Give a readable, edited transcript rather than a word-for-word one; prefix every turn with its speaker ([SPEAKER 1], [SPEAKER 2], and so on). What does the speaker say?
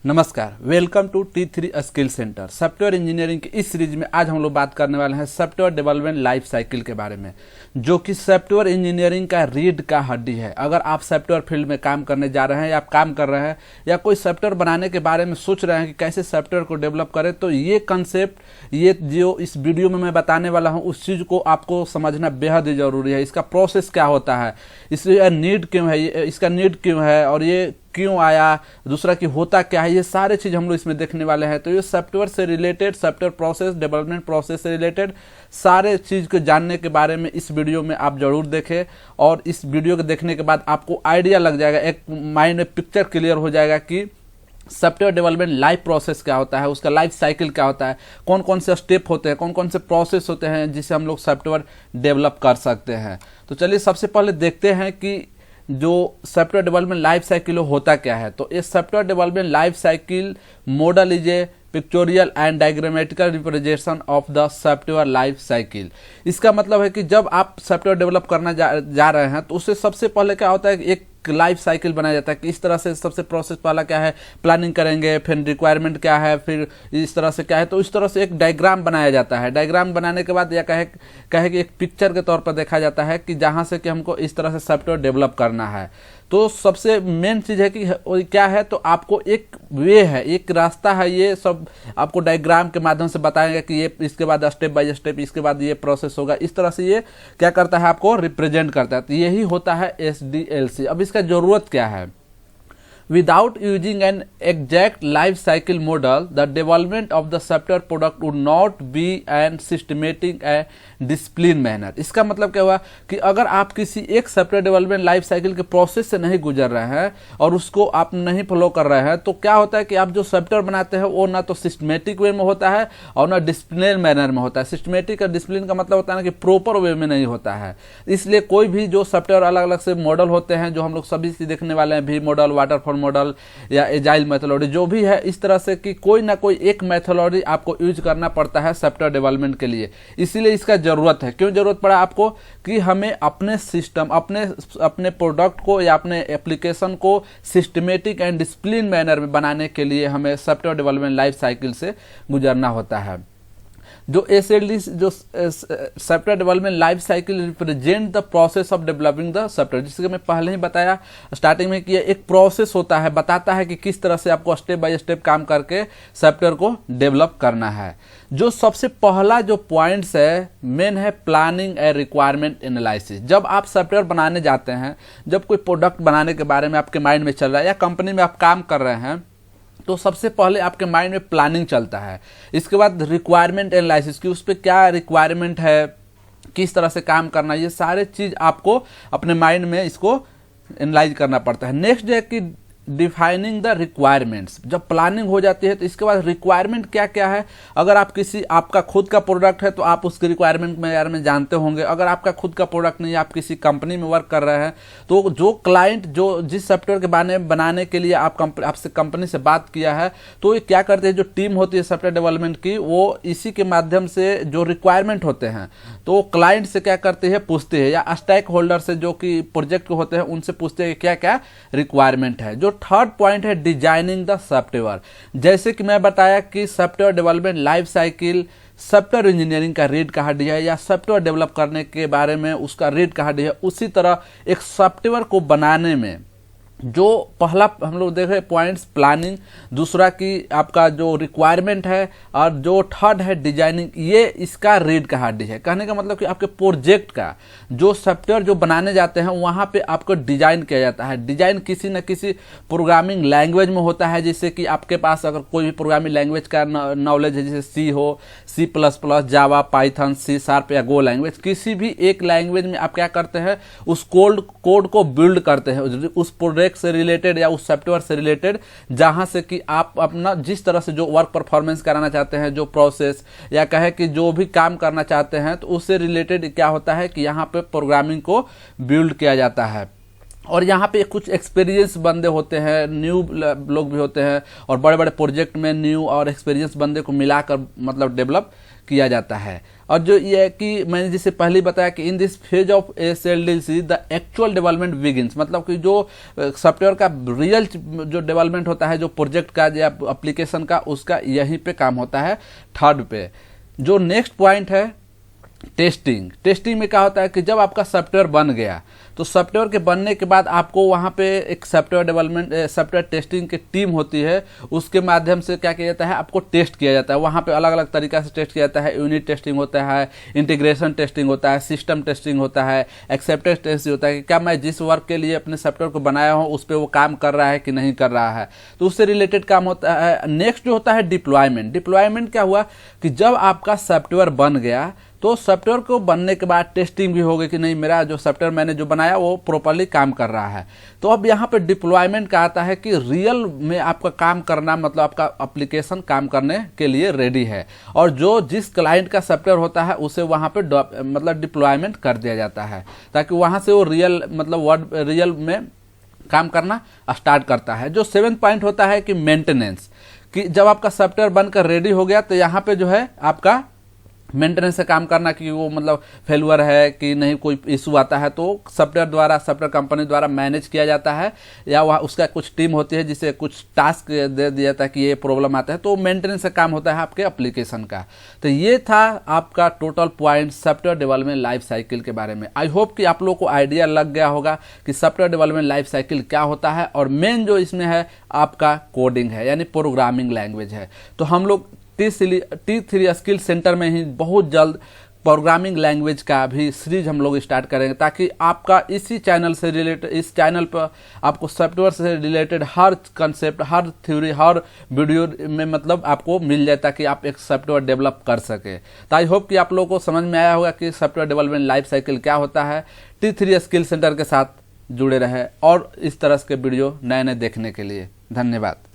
[SPEAKER 1] नमस्कार, welcome to T3 skill centre. Software engineering की इस सीरीज में आज हम लोग बात करने वाले हैं सॉफ्टवेयर डेवलपमेंट लाइफ साइकिल के बारे में, जो कि सॉफ्टवेयर इंजीनियरिंग का रीढ़ का हड्डी है। अगर आप सॉफ्टवेयर फील्ड में काम करने जा रहे हैं या आप काम कर रहे हैं या कोई सॉफ्टवेयर बनाने के बारे में सोच रहे हैं कि कैसे सॉफ्टवेयर को डेवलप करें, तो ये कंसेप्ट, ये जो इस वीडियो में मैं बताने वाला हूँ, उस चीज़ को आपको समझना बेहद ही जरूरी है। इसका प्रोसेस क्या होता है, इसलिए नीड क्यों है, इसका नीड क्यों है और ये क्यों आया, दूसरा कि होता क्या है, ये सारे चीज हम लोग इसमें देखने वाले हैं। तो ये सॉफ्टवेयर से related, software process, development process से रिलेटेड सारे चीज को जानने के बारे में इस वीडियो में आप जरूर देखें। और इस वीडियो को देखने के बाद आपको आइडिया लग जाएगा, एक माइंड में पिक्चर क्लियर हो जाएगा कि सॉफ्टवेयर डेवलपमेंट लाइफ प्रोसेस क्या होता है, उसका लाइफ साइकिल क्या होता है, कौन कौन से स्टेप होते हैं, कौन कौन से प्रोसेस होते हैं जिससे हम लोग सॉफ्टवेयर डेवलप कर सकते हैं। तो चलिए सबसे पहले देखते हैं कि जो सॉफ्टवेयर डेवलपमेंट लाइफ साइकिल होता क्या है। तो इस software development life cycle model is a pictorial and diagrammatical representation of the software life cycle. इसका मतलब है कि जब आप सॉफ्टवेयर डेवलप करना जा रहे हैं तो उससे सबसे पहले क्या होता है कि एक लाइफ साइकिल बनाया जाता है कि इस तरह से सबसे प्रोसेस पहला क्या है, प्लानिंग करेंगे, फिर रिक्वायरमेंट क्या है, फिर इस तरह से क्या है। तो इस तरह से एक डायग्राम बनाया जाता है। डायग्राम बनाने के बाद या कहे कि एक पिक्चर के तौर पर देखा जाता है कि जहां से कि हमको इस तरह से सॉफ्टवेयर डेवलप करना है। तो सबसे मेन चीज है कि क्या है, तो आपको एक वे है, एक रास्ता है, ये सब आपको डायग्राम के माध्यम से बताएंगे कि ये इसके बाद स्टेप बाय स्टेप इसके बाद ये प्रोसेस होगा। इस तरह से ये क्या करता है, आपको रिप्रेजेंट करता है। तो यही होता है SDLC। अब इसका जरूरत क्या है? Without using an exact life cycle model, the development of the software product would not be an systematic and disciplined manner। इसका मतलब क्या हुआ कि अगर आप किसी एक सॉफ्टवेयर डेवलपमेंट लाइफ साइकिल के प्रोसेस से नहीं गुजर रहे हैं और उसको आप नहीं फॉलो कर रहे हैं, तो क्या होता है कि आप जो सॉफ्टवेयर बनाते हैं वो ना तो सिस्टमेटिक वे में होता है और ना डिसिप्लिन मैनर में होता है। सिस्टमेटिक और डिसिप्लिन का मतलब होता है ना कि प्रॉपर वे में नहीं होता है। इसलिए कोई भी जो सॉफ्टवेयर अलग अलग से मॉडल होते हैं, जो हम लोग सभी से देखने वाले हैं, वी मॉडल, वाटरफॉल मॉडल या एजाइल मेथोडोलॉजी, जो भी है, इस तरह से कि कोई ना कोई एक मेथोडोलॉजी आपको यूज करना पड़ता है सॉफ्टवेयर डेवलपमेंट के लिए। इसीलिए इसका जरूरत है। क्यों जरूरत पड़ा आपको? कि हमें अपने सिस्टम, अपने प्रोडक्ट को या अपने एप्लीकेशन को सिस्टमेटिक एंड डिसिप्लिन मैनर में बनाने के लिए हमें सॉफ्टवेयर डेवलपमेंट लाइफ साइकिल से गुजरना होता है। जो SLD, जो software development life cycle represent the process of developing the software, जिसके मैं पहले ही बताया स्टार्टिंग में कि एक प्रोसेस होता है, बताता है कि किस तरह से आपको स्टेप बाय स्टेप काम करके सॉफ्टवेयर को डेवलप करना है। जो सबसे पहला जो पॉइंट्स है, मेन है प्लानिंग एंड रिक्वायरमेंट एनालिसिस। जब आप सॉफ्टवेयर बनाने जाते हैं, जब कोई प्रोडक्ट बनाने के बारे में आपके माइंड में चल रहा है या कंपनी में आप काम कर रहे हैं, तो सबसे पहले आपके माइंड में प्लानिंग चलता है। इसके बाद रिक्वायरमेंट एनालिसिस की उस पर क्या रिक्वायरमेंट है, किस तरह से काम करना, ये सारे चीज आपको अपने माइंड में इसको एनालाइज करना पड़ता है। नेक्स्ट है कि डिफाइनिंग द रिक्वायरमेंट्स। जब प्लानिंग हो जाती है तो इसके बाद रिक्वायरमेंट क्या क्या है। अगर आप आपका खुद का प्रोडक्ट है तो आप उसके रिक्वायरमेंट में यार में जानते होंगे। अगर आपका खुद का प्रोडक्ट नहीं है, आप किसी कंपनी में वर्क कर रहे हैं, तो जो क्लाइंट जो जिस सॉफ्टवेयर के बारे में बनाने के लिए आपसे कंपनी से बात किया है, तो ये क्या करते हैं, जो टीम होती है सॉफ्टवेयर डेवलपमेंट की, वो इसी के माध्यम से जो रिक्वायरमेंट होते हैं तो क्लाइंट से क्या करते हैं, पूछते हैं, या स्टेक होल्डर से जो कि प्रोजेक्ट के होते हैं उनसे पूछते हैं क्या क्या रिक्वायरमेंट है। जो थर्ड पॉइंट है डिजाइनिंग द सॉफ्टवेयर। जैसे कि मैं बताया कि software development life cycle software engineering का रीढ़ का हड्डी है, या सॉफ्टवेयर डेवलप करने के बारे में उसका रीढ़ का हड्डी है, उसी तरह एक सॉफ्टवेयर को बनाने में जो पहला हम लोग देख रहे पॉइंट्स प्लानिंग, दूसरा कि आपका जो रिक्वायरमेंट है, और जो थर्ड है डिजाइनिंग, ये इसका रीढ़ का हड्डी है। कहने का मतलब कि आपके प्रोजेक्ट का जो सॉफ्टवेयर जो बनाने जाते हैं वहां पे आपको डिजाइन किया जाता है। डिजाइन किसी न किसी प्रोग्रामिंग लैंग्वेज में होता है, जैसे कि आपके पास अगर कोई भी प्रोग्रामिंग लैंग्वेज का नॉलेज है, जैसे सी हो, C++, जावा, पाइथन, C# या गो लैंग्वेज, किसी भी एक लैंग्वेज में आप क्या करते हैं, उस कोड को बिल्ड करते हैं उस प्रोजेक्ट से रिलेटेड या उस सॉफ्टवेयर से रिलेटेड, जहां से कि आप अपना जिस तरह से जो वर्क परफॉर्मेंस कराना चाहते हैं, जो प्रोसेस या कहे कि जो भी काम करना चाहते हैं, तो उससे रिलेटेड क्या होता है कि यहाँ पे प्रोग्रामिंग को बिल्ड किया जाता है। और यहाँ पे कुछ एक्सपीरियंस बंदे होते हैं, न्यू लोग भी होते हैं, और बड़े बड़े प्रोजेक्ट में न्यू और एक्सपीरियंस बंदे को मिलाकर मतलब डेवलप किया जाता है। और जो ये है कि मैंने जिसे पहले ही बताया कि in this phase of SLDC the actual development begins, मतलब कि जो सॉफ्टवेयर का रियल जो डेवलपमेंट होता है, जो प्रोजेक्ट का या एप्लीकेशन का, उसका यहीं पे काम होता है, थर्ड पे। जो नेक्स्ट पॉइंट है टेस्टिंग। टेस्टिंग में क्या होता है कि जब आपका सॉफ्टवेयर बन गया तो सॉफ्टवेयर के बनने के बाद आपको वहाँ पे एक सॉफ्टवेयर डेवलपमेंट सॉफ्टवेयर टेस्टिंग की टीम होती है, उसके माध्यम से क्या किया जाता है, आपको टेस्ट किया जाता है। वहाँ पे अलग अलग तरीका से टेस्ट किया जाता है। यूनिट टेस्टिंग होता है, इंटीग्रेशन टेस्टिंग होता है, सिस्टम टेस्टिंग होता है, एक्सेप्टेंस टेस्टिंग होता है कि क्या मैं जिस वर्क के लिए अपने सॉफ्टवेयर को बनाया हूँ उस पर वो काम कर रहा है कि नहीं कर रहा है, तो उससे रिलेटेड काम होता है। नेक्स्ट जो होता है डिप्लॉयमेंट। डिप्लॉयमेंट क्या हुआ कि जब आपका सॉफ्टवेयर बन गया तो सॉफ्टवेयर को बनने के बाद टेस्टिंग भी होगी कि नहीं मेरा जो सॉफ्टवेयर मैंने जो बनाया वो प्रॉपर्ली काम कर रहा है। तो अब यहाँ पे डिप्लॉयमेंट का आता है कि रियल में आपका काम करना, मतलब आपका एप्लीकेशन काम करने के लिए रेडी है, और जो जिस क्लाइंट का सॉफ्टवेयर होता है उसे वहाँ पे मतलब डिप्लॉयमेंट कर दिया जाता है, ताकि वहाँ से वो रियल मतलब रियल में काम करना स्टार्ट करता है। जो 7th पॉइंट होता है कि मेंटेनेंस, कि जब आपका सॉफ्टवेयर बनकर रेडी हो गया तो यहाँ पे जो है आपका मेंटेनेंस से काम करना, कि वो मतलब फेलुअर है कि नहीं, कोई इशू आता है तो सॉफ्टवेयर द्वारा, सॉफ्टवेयर कंपनी द्वारा मैनेज किया जाता है, या वहाँ उसका कुछ टीम होती है जिसे कुछ टास्क दे दिया जाता है कि ये प्रॉब्लम आता है, तो मेंटेनेंस से काम होता है आपके एप्लीकेशन का। तो ये था आपका total point software development life cycle के बारे में। आई होप कि आप लोगों को आइडिया लग गया होगा कि सॉफ्टवेयर डेवलपमेंट लाइफ साइकिल क्या होता है, और मेन जो इसमें है आपका कोडिंग है, यानी प्रोग्रामिंग लैंग्वेज है। तो हम लोग T3 स्किल सेंटर में ही बहुत जल्द प्रोग्रामिंग लैंग्वेज का भी सीरीज हम लोग स्टार्ट करेंगे, ताकि आपका इसी चैनल से रिलेटेड, इस चैनल पर आपको सॉफ्टवेयर से रिलेटेड हर कंसेप्ट, हर थ्योरी, हर वीडियो में मतलब आपको मिल जाए, ताकि आप एक सॉफ्टवेयर डेवलप कर सके। तो आई होप कि आप लोगों को समझ में आया होगा कि सॉफ्टवेयर डेवलपमेंट लाइफ साइकिल क्या होता है। T3 स्किल सेंटर के साथ जुड़े रहे और इस तरह के वीडियो नए नए देखने के लिए। धन्यवाद।